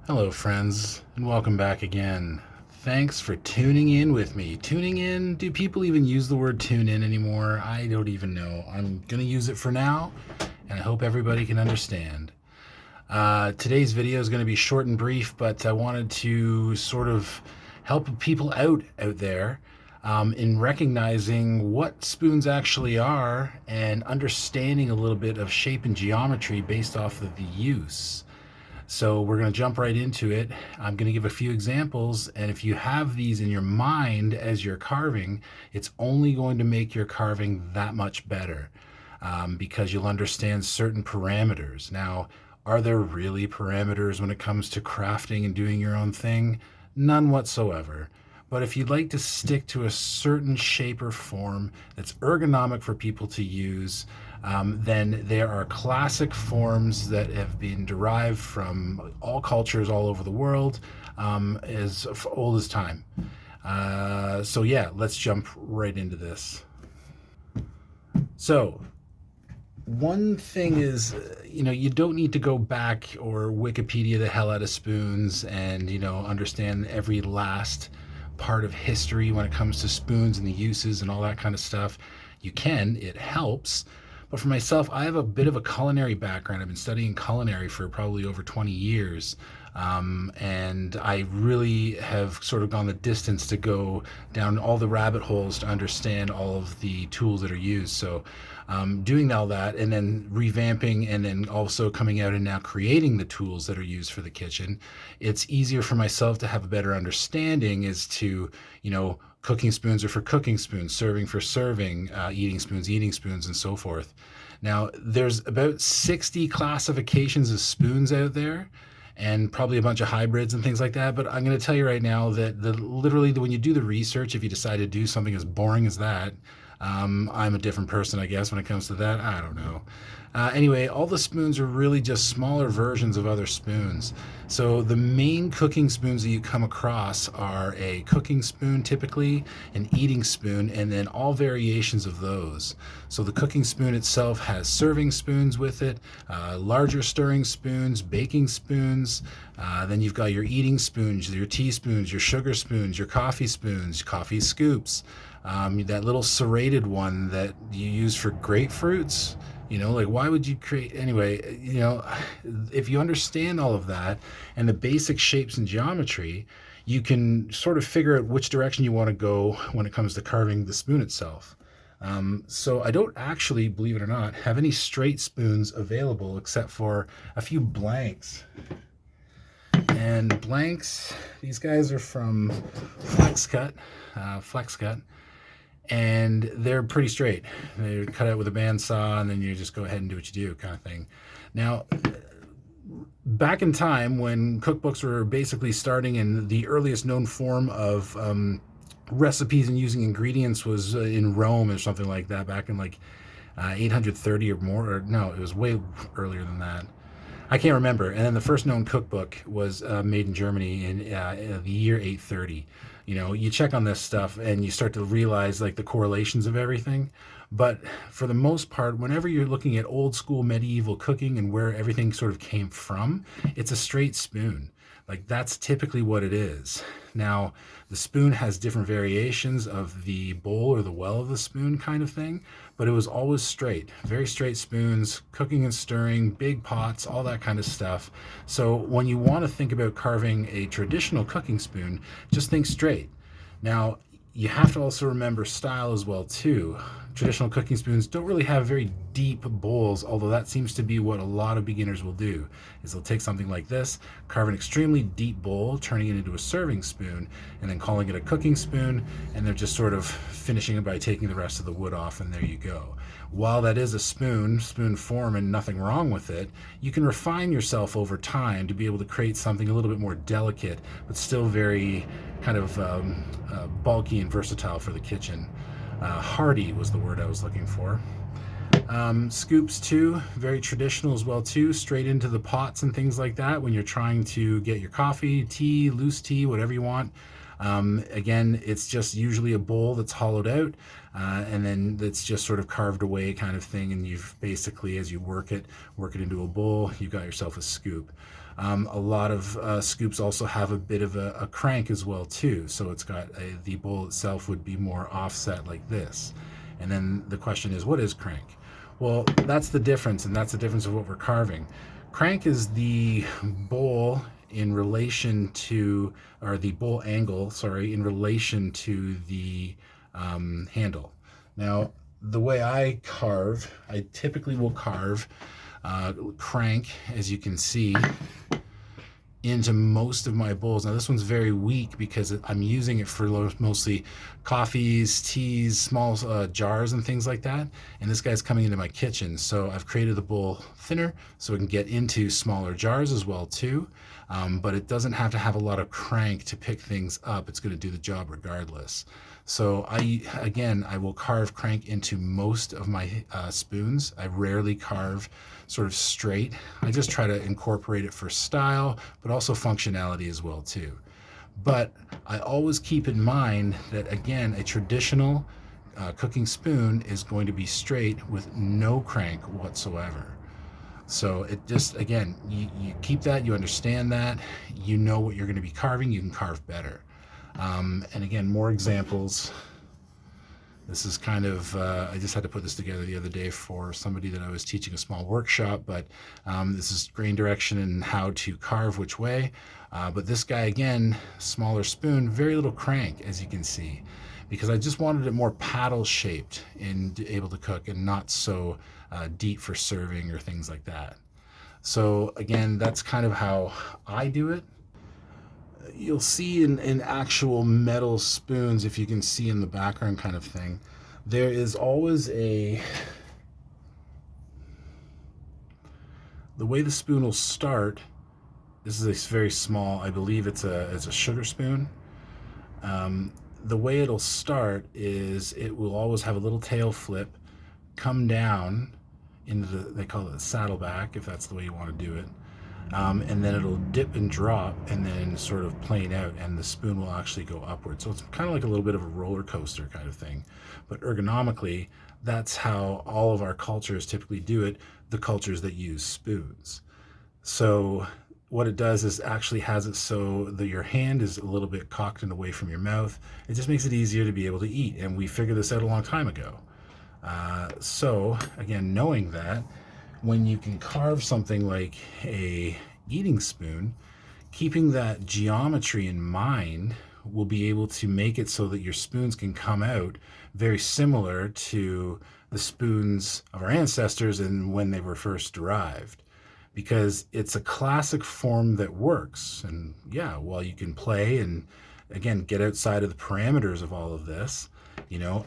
Hello, friends, and welcome back again. Thanks for tuning in with me. Tuning in? Do people even use the word tune in anymore? I don't even know. I'm going to use it for now, and I hope everybody can understand. Today's video is going to be short and brief, but I wanted to sort of help people out there in recognizing what spoons actually are and understanding a little bit of shape and geometry based off of the use. So we're going to jump right into it. I'm going to give a few examples, and if you have these in your mind as you're carving, it's only going to make your carving that much better because you'll understand certain parameters. Now, are there really parameters when it comes to crafting and doing your own thing? None whatsoever. But if you'd like to stick to a certain shape or form that's ergonomic for people to use, then there are classic forms that have been derived from all cultures all over the world, as old as time. So yeah, let's jump right into this. So one thing is, you don't need to go back or Wikipedia the hell out of spoons and, understand every last part of history when it comes to spoons and the uses and all that kind of stuff. You can, it helps. But for myself, I have a bit of a culinary background. I've been studying culinary for probably over 20 years. And I really have sort of gone the distance to go down all the rabbit holes to understand all of the tools that are used. So doing all that and then revamping and then also coming out and now creating the tools that are used for the kitchen, it's easier for myself to have a better understanding as to, cooking spoons are for cooking spoons, serving for serving, eating spoons, and so forth. Now, there's about 60 classifications of spoons out there and probably a bunch of hybrids and things like that. But I'm going to tell you right now that literally when you do the research, if you decide to do something as boring as that, I'm a different person, I guess, when it comes to that. I don't know. Anyway, all the spoons are really just smaller versions of other spoons. So the main cooking spoons that you come across are a cooking spoon, typically, an eating spoon, and then all variations of those. So the cooking spoon itself has serving spoons with it, larger stirring spoons, baking spoons. Then you've got your eating spoons, your teaspoons, your sugar spoons, your coffee spoons, coffee scoops. That little serrated one that you use for grapefruits. Like why would you create anyway? If you understand all of that and the basic shapes and geometry, you can sort of figure out which direction you want to go when it comes to carving the spoon itself. So I don't actually, believe it or not, have any straight spoons available except for a few blanks. And blanks, these guys are from FlexCut, and they're pretty straight. They're cut out with a bandsaw, and then you just go ahead and do what you do, kind of thing. Now, back in time when cookbooks were basically starting, and the earliest known form of recipes and using ingredients was in Rome or something like that, back in like 830 or more. Or no, it was way earlier than that. I can't remember. And then the first known cookbook was made in Germany in the year 830. You check on this stuff and you start to realize like the correlations of everything. But for the most part, whenever you're looking at old school medieval cooking and where everything sort of came from, it's a straight spoon. Like that's typically what it is. Now, the spoon has different variations of the bowl or the well of the spoon kind of thing, but it was always straight, very straight spoons, cooking and stirring, big pots, all that kind of stuff. So when you want to think about carving a traditional cooking spoon, just think straight. Now, you have to also remember style as well too. Traditional cooking spoons don't really have very deep bowls, although that seems to be what a lot of beginners will do, is they'll take something like this, carve an extremely deep bowl, turning it into a serving spoon, and then calling it a cooking spoon, and they're just sort of finishing it by taking the rest of the wood off, and there you go. While that is a spoon form, and nothing wrong with it, you can refine yourself over time to be able to create something a little bit more delicate, but still very kind of bulky and versatile for the kitchen. Hardy was the word I was looking for. Scoops too, very traditional as well too, straight into the pots and things like that when you're trying to get your coffee, tea, loose tea, whatever you want. Again, it's just usually a bowl that's hollowed out, and then that's just sort of carved away kind of thing, and you've basically, as you work it into a bowl, you've got yourself a scoop. A lot of scoops also have a bit of a crank as well too. So it's got the bowl itself would be more offset like this. And then the question is, what is crank? Well, that's the difference, and that's the difference of what we're carving. Crank is the bowl in relation to, or the bowl angle, sorry, in relation to the handle. Now, the way I carve, I typically will carve crank, as you can see, into most of my bowls. Now this one's very weak because I'm using it for mostly coffees, teas, small jars and things like that. And this guy's coming into my kitchen. So I've created the bowl thinner so it can get into smaller jars as well too. But it doesn't have to have a lot of crank to pick things up. It's going to do the job regardless. So I will carve crank into most of my spoons. I rarely carve sort of straight. I just try to incorporate it for style, but also functionality as well too. But I always keep in mind that, again, a traditional cooking spoon is going to be straight with no crank whatsoever. So it just, again, you keep that, you understand that, you know what you're going to be carving, you can carve better. And again, more examples. This is kind of, I just had to put this together the other day for somebody that I was teaching a small workshop, but this is grain direction and how to carve which way. But this guy, again, smaller spoon, very little crank, as you can see, because I just wanted it more paddle shaped and able to cook and not so deep for serving or things like that. So again, that's kind of how I do it. You'll see in actual metal spoons, if you can see in the background kind of thing, there is always the way the spoon will start. This is a very small, I believe it's a sugar spoon. The way it'll start is it will always have a little tail flip, come down into they call it the saddleback, if that's the way you want to do it. And then it'll dip and drop and then sort of plane out, and the spoon will actually go upward. So it's kind of like a little bit of a roller coaster kind of thing. But ergonomically, that's how all of our cultures typically do it, the cultures that use spoons. So what it does is actually has it so that your hand is a little bit cocked and away from your mouth. It just makes it easier to be able to eat. And we figured this out a long time ago. So again, knowing that, when you can carve something like a eating spoon, keeping that geometry in mind will be able to make it so that your spoons can come out very similar to the spoons of our ancestors and when they were first derived, because it's a classic form that works. And yeah, while you can play and again get outside of the parameters of all of this,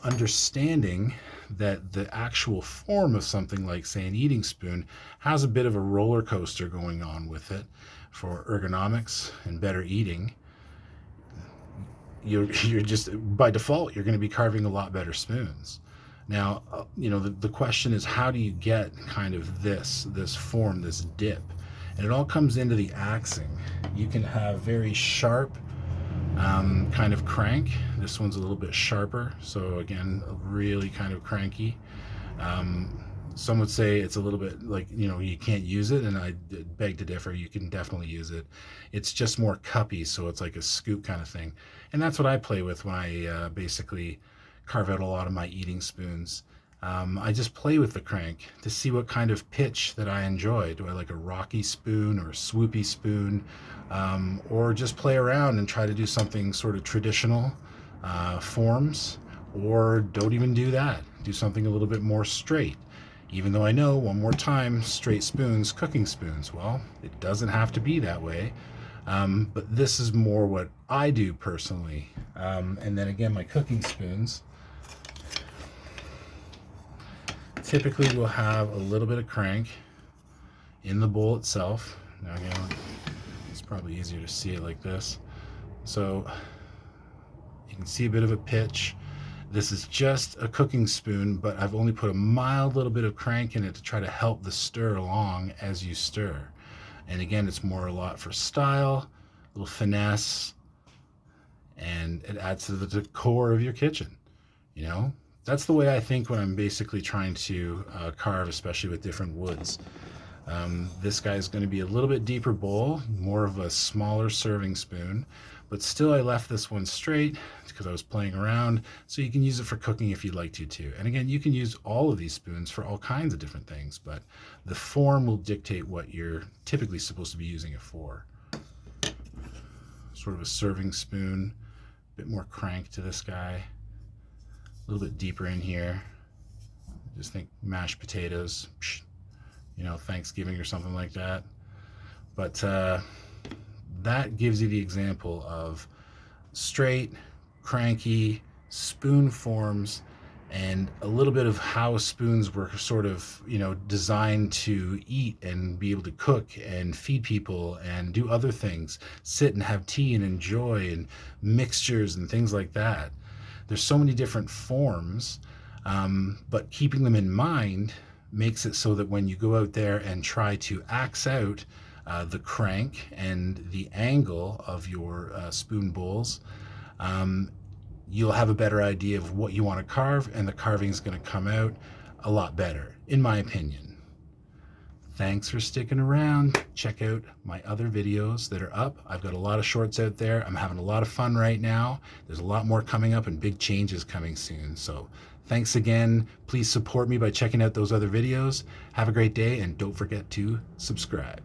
understanding that the actual form of something like, say, an eating spoon has a bit of a roller coaster going on with it for ergonomics and better eating, you're just, by default, you're going to be carving a lot better spoons. Now, the question is, how do you get kind of this form, this dip? And it all comes into the axing. You can have very sharp kind of crank. This one's a little bit sharper, so again, really kind of cranky. Some would say it's a little bit like, you can't use it, and I beg to differ. You can definitely use it. It's just more cuppy, so it's like a scoop kind of thing. And that's what I play with when I basically carve out a lot of my eating spoons. I just play with the crank to see what kind of pitch that I enjoy. Do I like a rocky spoon or a swoopy spoon? Or just play around and try to do something sort of traditional forms, or don't even do that. Do something a little bit more straight. Even though I know, one more time, straight spoons, cooking spoons. Well, it doesn't have to be that way. But this is more what I do personally. And then again, my cooking spoons typically will have a little bit of crank in the bowl itself. Now again, it's probably easier to see it like this. So you can see a bit of a pitch. This is just a cooking spoon, but I've only put a mild little bit of crank in it to try to help the stir along as you stir. And again, it's more a lot for style, a little finesse, and it adds to the decor of your kitchen. That's the way I think when I'm basically trying to carve, especially with different woods. This guy's going to be a little bit deeper bowl, more of a smaller serving spoon, but still I left this one straight because I was playing around, so you can use it for cooking if you'd like to too. And again, you can use all of these spoons for all kinds of different things, but the form will dictate what you're typically supposed to be using it for. Sort of a serving spoon, a bit more crank to this guy, a little bit deeper in here. Just think mashed potatoes, you know, Thanksgiving or something like that. But that gives you the example of straight, cranky, spoon forms, and a little bit of how spoons were sort of, you know, designed to eat and be able to cook and feed people and do other things, sit and have tea and enjoy, and mixtures and things like that. There's so many different forms, but keeping them in mind makes it so that when you go out there and try to axe out the crank and the angle of your spoon bowls, you'll have a better idea of what you want to carve, and the carving is going to come out a lot better, in my opinion. Thanks for sticking around. Check out my other videos that are up. I've got a lot of shorts out there. I'm having a lot of fun right now. There's a lot more coming up and big changes coming soon. So thanks again. Please support me by checking out those other videos. Have a great day, and don't forget to subscribe.